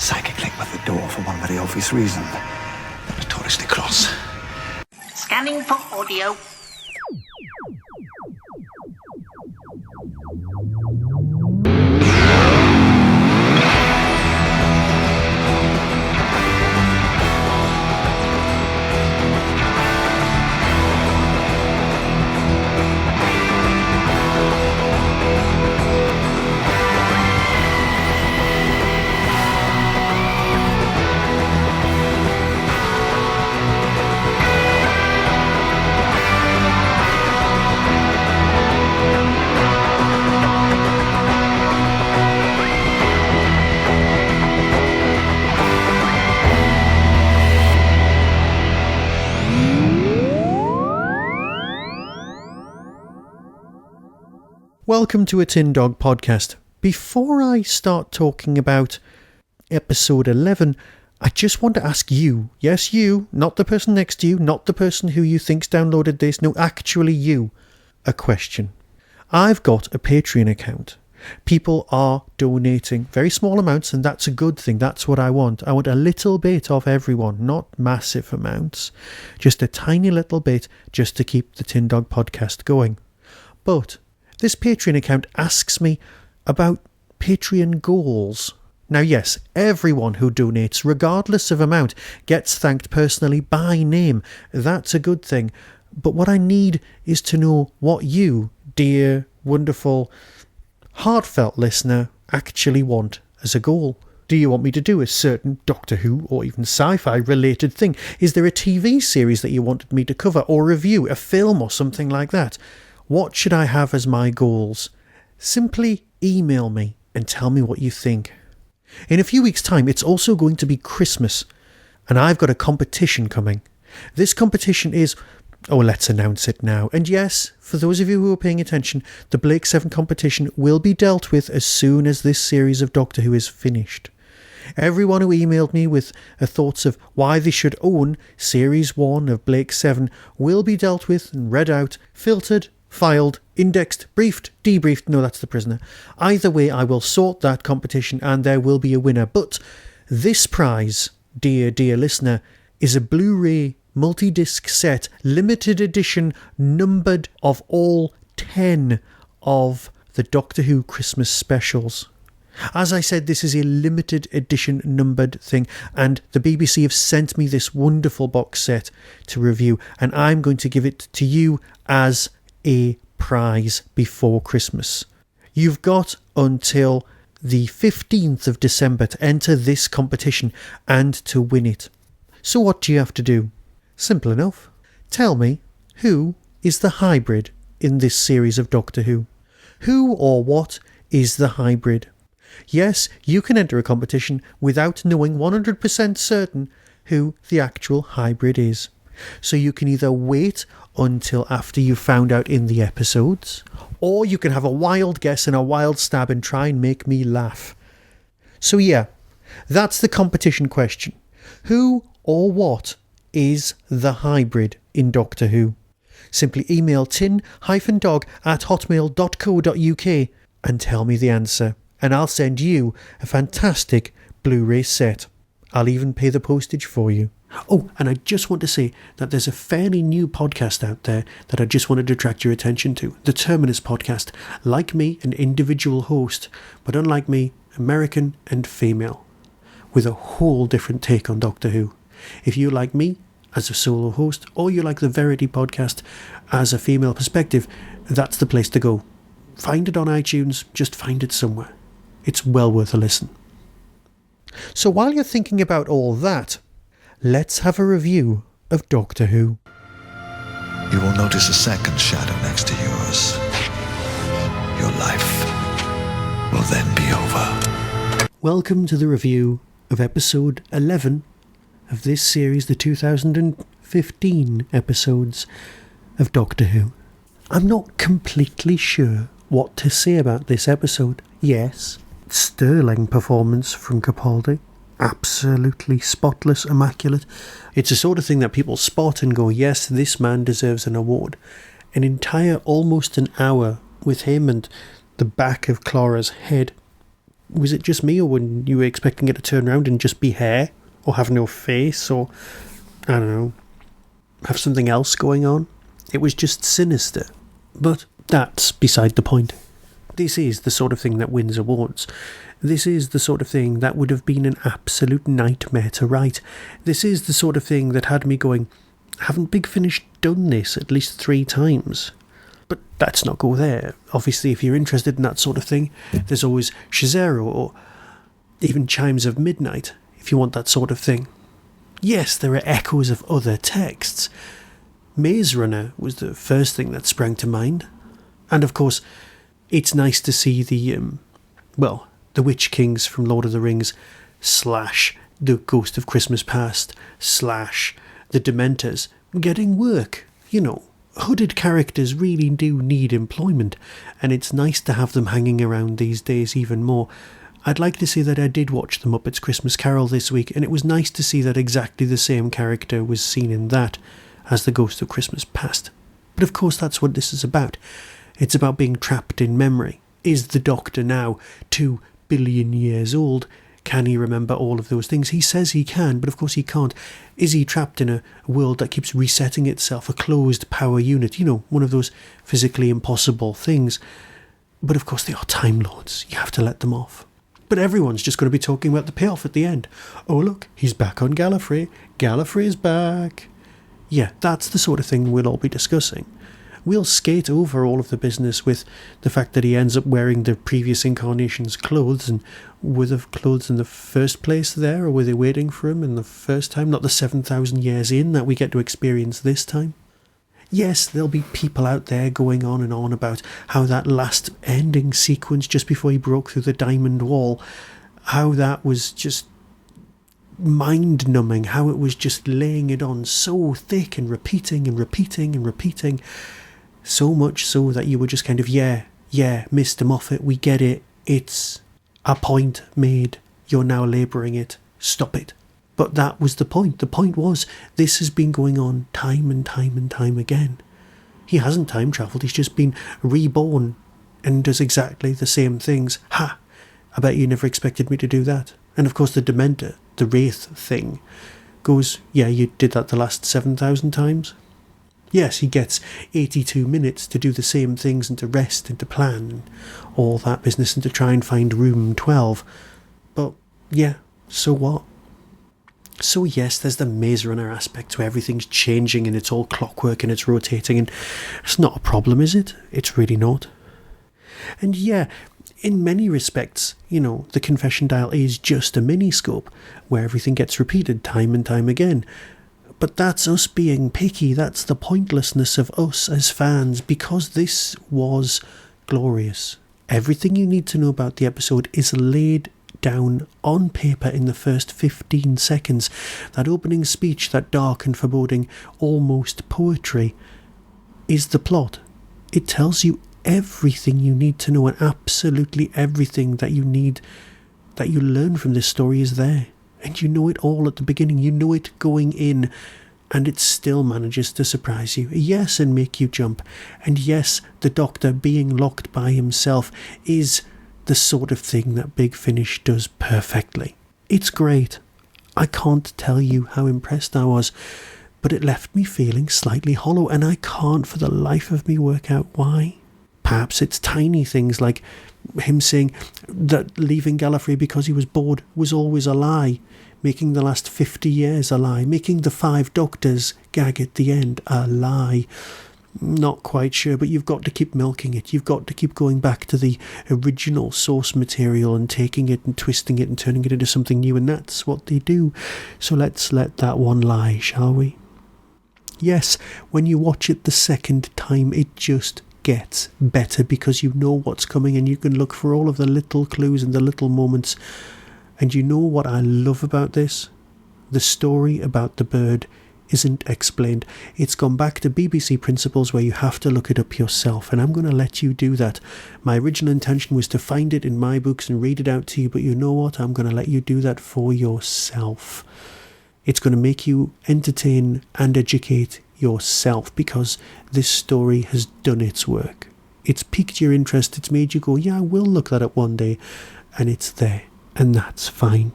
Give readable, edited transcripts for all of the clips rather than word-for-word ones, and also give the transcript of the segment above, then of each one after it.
psychic link with the door for one very obvious reason. The notoriously cross. Scanning for audio. Welcome to a Tin Dog podcast. Before I start talking about episode 11, I just want to ask you, yes you, not the person next to you, not the person who you think's downloaded this, no, actually you, a question. I've got a Patreon account. People are donating very small amounts, and that's a good thing. That's what I want. I want a little bit of everyone, not massive amounts. Just a tiny little bit just to keep the Tin Dog podcast going. But this Patreon account asks me about Patreon goals. Now, yes, everyone who donates, regardless of amount, gets thanked personally by name. That's a good thing. But what I need is to know what you, dear, wonderful, heartfelt listener, actually want as a goal. Do you want me to do a certain Doctor Who or even sci-fi related thing? Is there a TV series that you wanted me to cover or review, a film or something like that? What should I have as my goals? Simply email me and tell me what you think. In a few weeks' time, it's also going to be Christmas, and I've got a competition coming. This competition is... oh, let's announce it now. And yes, for those of you who are paying attention, the Blake 7 competition will be dealt with as soon as this series of Doctor Who is finished. Everyone who emailed me with thoughts of why they should own Series 1 of Blake 7 will be dealt with and read out, filtered, filed, indexed, briefed, debriefed. No, that's the prisoner. Either way, I will sort that competition and there will be a winner. But this prize, dear listener, is a Blu-ray multi-disc set, limited edition, numbered, of all 10 of the Doctor Who Christmas specials. As I said, this is a limited edition numbered thing, and the BBC have sent me this wonderful box set to review, and I'm going to give it to you as a prize before Christmas. You've got until the 15th of December to enter this competition and to win it. So what do you have to do? Simple enough. Tell me, who is the hybrid in this series of Doctor Who? Who or what is the hybrid? Yes, you can enter a competition without knowing 100% certain who the actual hybrid is. So you can either wait until after you've found out in the episodes, or you can have a wild guess and a wild stab and try and make me laugh. So yeah, that's the competition question. Who or what is the hybrid in Doctor Who? Simply email tin-dog@hotmail.co.uk and tell me the answer, and I'll send you a fantastic Blu-ray set. I'll even pay the postage for you. Oh, and I just want to say that there's a fairly new podcast out there that I just wanted to attract your attention to. The Terminus podcast. Like me, an individual host, but unlike me, American and female, with a whole different take on Doctor Who. If you like me as a solo host, or you like the Verity podcast as a female perspective, that's the place to go. Find it on iTunes, just find it somewhere. It's well worth a listen. So while you're thinking about all that, let's have a review of Doctor Who. You will notice a second shadow next to yours. Your life will then be over. Welcome to the review of episode 11 of this series, the 2015 episodes of Doctor Who. I'm not completely sure what to say about this episode. Yes, sterling performance from Capaldi. Absolutely spotless, immaculate. It's the sort of thing that people spot and go, yes, this man deserves an award. An entire almost an hour with him and the back of Clara's head was it just me, or when you were expecting it to turn around and just be hair, or have no face, or, I don't know, have something else going on? It was just sinister. But that's beside the point. This is the sort of thing that wins awards. This is the sort of thing that would have been an absolute nightmare to write. This is the sort of thing that had me going, haven't Big Finish done this at least 3 times? But let's not go there. Obviously, if you're interested in that sort of thing, there's always Shazero or even Chimes of Midnight, if you want that sort of thing. Yes, there are echoes of other texts. Maze Runner was the first thing that sprang to mind. And of course, it's nice to see the Witch Kings from Lord of the Rings / the Ghost of Christmas Past / the Dementors getting work. You know, hooded characters really do need employment, and it's nice to have them hanging around these days even more. I'd like to say that I did watch The Muppets Christmas Carol this week, and it was nice to see that exactly the same character was seen in that as the Ghost of Christmas Past. But of course that's what this is about. It's about being trapped in memory. Is the Doctor now 2 billion years old? Can he remember all of those things? He says he can, but of course he can't. Is he trapped in a world that keeps resetting itself, a closed power unit? You know, one of those physically impossible things. But of course they are Time Lords. You have to let them off. But everyone's just going to be talking about the payoff at the end. Oh look, he's back on Gallifrey. Gallifrey's back. Yeah, that's the sort of thing we'll all be discussing. We'll skate over all of the business with the fact that he ends up wearing the previous incarnation's clothes, and were the clothes in the first place there, or were they waiting for him in the first time, not the 7,000 years in that we get to experience this time? Yes, there'll be people out there going on and on about how that last ending sequence just before he broke through the diamond wall, how that was just mind-numbing, how it was just laying it on so thick and repeating and repeating and repeating. So much so that you were just kind of, yeah, Mr. Moffat, we get it. It's a point made. You're now labouring it. Stop it. But that was the point. The point was, this has been going on time and time and time again. He hasn't time travelled. He's just been reborn and does exactly the same things. Ha! I bet you never expected me to do that. And of course the Dementor, the Wraith thing, goes, yeah, you did that the last 7,000 times? Yes, he gets 82 minutes to do the same things and to rest and to plan and all that business and to try and find room 12. But, yeah, so what? So yes, there's the Maze Runner aspect where everything's changing and it's all clockwork and it's rotating, and it's not a problem, is it? It's really not. And yeah, in many respects, you know, the confession dial is just a miniscope where everything gets repeated time and time again. But that's us being picky. That's the pointlessness of us as fans, because this was glorious. Everything you need to know about the episode is laid down on paper in the first 15 seconds. That opening speech, that dark and foreboding, almost poetry, is the plot. It tells you everything you need to know, and absolutely everything that you need, that you learn from this story is there. And you know it all at the beginning. You know it going in, and it still manages to surprise you. Yes, and make you jump. And yes, the Doctor being locked by himself is the sort of thing that Big Finish does perfectly. It's great. I can't tell you how impressed I was, but it left me feeling slightly hollow, and I can't for the life of me work out why. Perhaps it's tiny things like him saying that leaving Gallifrey because he was bored was always a lie, making the last 50 years a lie, making the 5 Doctors gag at the end a lie. Not quite sure, but you've got to keep milking it. You've got to keep going back to the original source material and taking it and twisting it and turning it into something new, and that's what they do. So let's let that one lie, shall we? Yes, when you watch it the second time, it just gets better because you know what's coming and you can look for all of the little clues and the little moments. And you know what I love about this? The story about the bird isn't explained. It's gone back to BBC principles where you have to look it up yourself, and I'm going to let you do that. My original intention was to find it in my books and read it out to you, but you know what? I'm going to let you do that for yourself. It's going to make you entertain and educate yourself, because this story has done its work. It's piqued your interest. It's made you go, yeah, I will look that up one day. and it's there, and that's fine.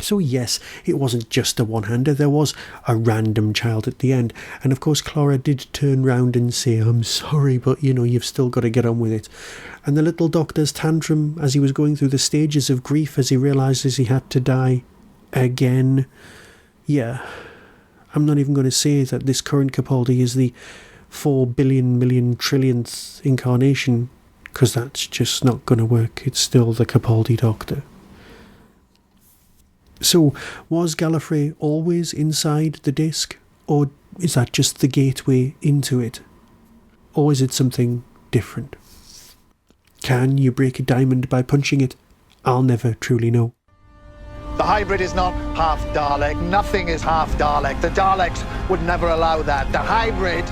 So yes, it wasn't just a one-hander, there was a random child at the end, and of course Clara did turn round and say, I'm sorry, but you've still got to get on with it. And the little doctor's tantrum as he was going through the stages of grief as he realises he had to die again. Yeah, I'm not even going to say that this current Capaldi is the 4 billion million trillionth incarnation, because that's just not going to work. It's still the Capaldi Doctor. So, was Gallifrey always inside the disc, or is that just the gateway into it? Or is it something different? Can you break a diamond by punching it? I'll never truly know. The hybrid is not half Dalek. Nothing is half Dalek. The Daleks would never allow that. The hybrid,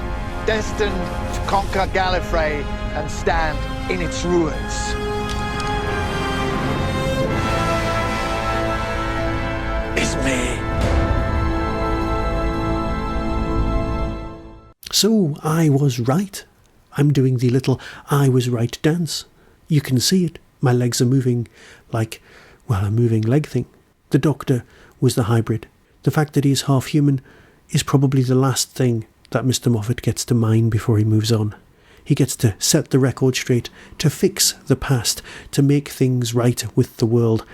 destined to conquer Gallifrey and stand in its ruins. Is me. So, I was right. I'm doing the little I was right dance. You can see it. My legs are moving like, a moving leg thing. The Doctor was the hybrid. The fact that he's half human is probably the last thing that Mr. Moffat gets to mine before he moves on. He gets to set the record straight, to fix the past, to make things right with the world,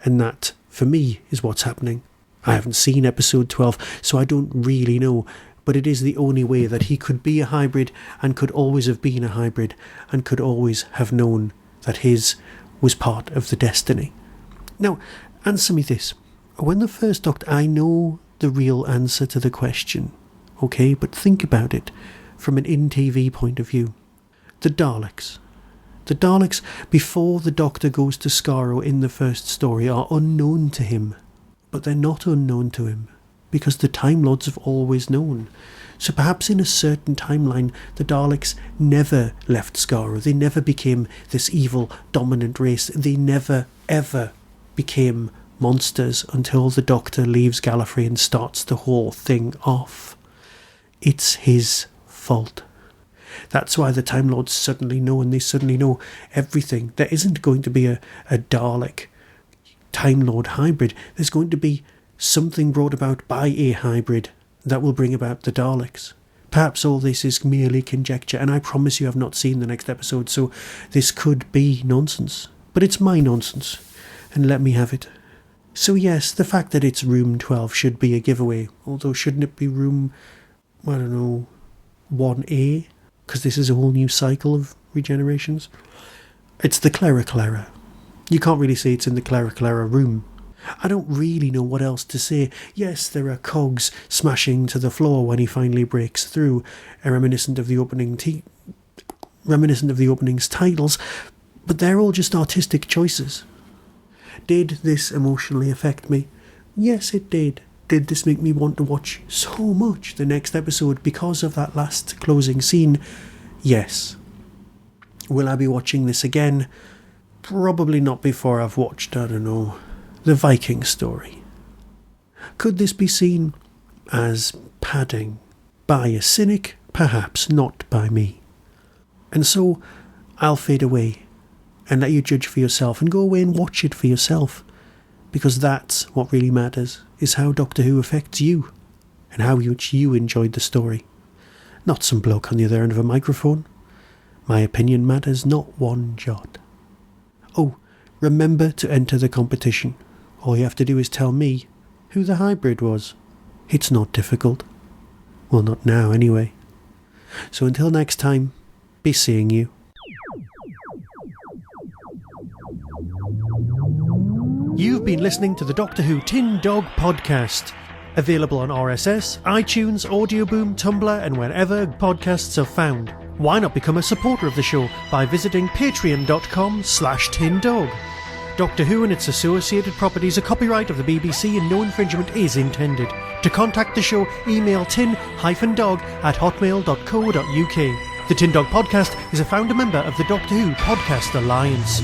and that, for me, is what's happening. I haven't seen episode 12, so I don't really know, but it is the only way that he could be a hybrid and could always have been a hybrid and could always have known that his was part of the destiny. Now, answer me this. When the first Doctor, I know the real answer to the question, okay, but think about it from an in-TV point of view. The Daleks. The Daleks, before the Doctor goes to Skaro in the first story, are unknown to him. But they're not unknown to him, because the Time Lords have always known. So perhaps in a certain timeline, the Daleks never left Skaro. They never became this evil, dominant race. They never, ever became monsters until the Doctor leaves Gallifrey and starts the whole thing off. It's his fault. That's why the Time Lords suddenly know, and they suddenly know everything. There isn't going to be a Dalek Time Lord hybrid. There's going to be something brought about by a hybrid that will bring about the Daleks. Perhaps all this is merely conjecture, and I promise you I've not seen the next episode, so this could be nonsense. But it's my nonsense, and let me have it. So yes, the fact that it's room 12 should be a giveaway, although shouldn't it be room, 1A? Because this is a whole new cycle of regenerations. It's the Clara. You can't really say it's in the Clara room. I don't really know what else to say. Yes, there are cogs smashing to the floor when he finally breaks through, reminiscent of the opening's titles, but they're all just artistic choices. Did this emotionally affect me? Yes, it did. Did this make me want to watch so much the next episode because of that last closing scene? Yes. Will I be watching this again? Probably not before I've watched, the Viking story. Could this be seen as padding by a cynic? Perhaps not by me. And so I'll fade away and let you judge for yourself and go away and watch it for yourself, because that's what really matters, is how Doctor Who affects you and how you enjoyed the story. Not some bloke on the other end of a microphone. My opinion matters not one jot. Oh, remember to enter the competition. All you have to do is tell me who the hybrid was. It's not difficult. Well, not now anyway. So until next time, be seeing you. You've been listening to the Doctor Who Tin Dog Podcast. Available on RSS, iTunes, Audioboom, Tumblr, and wherever podcasts are found. Why not become a supporter of the show by visiting patreon.com/tindog. Doctor Who and its associated properties are copyright of the BBC and no infringement is intended. To contact the show, email tin-dog@hotmail.co.uk. The Tin Dog Podcast is a founder member of the Doctor Who Podcast Alliance.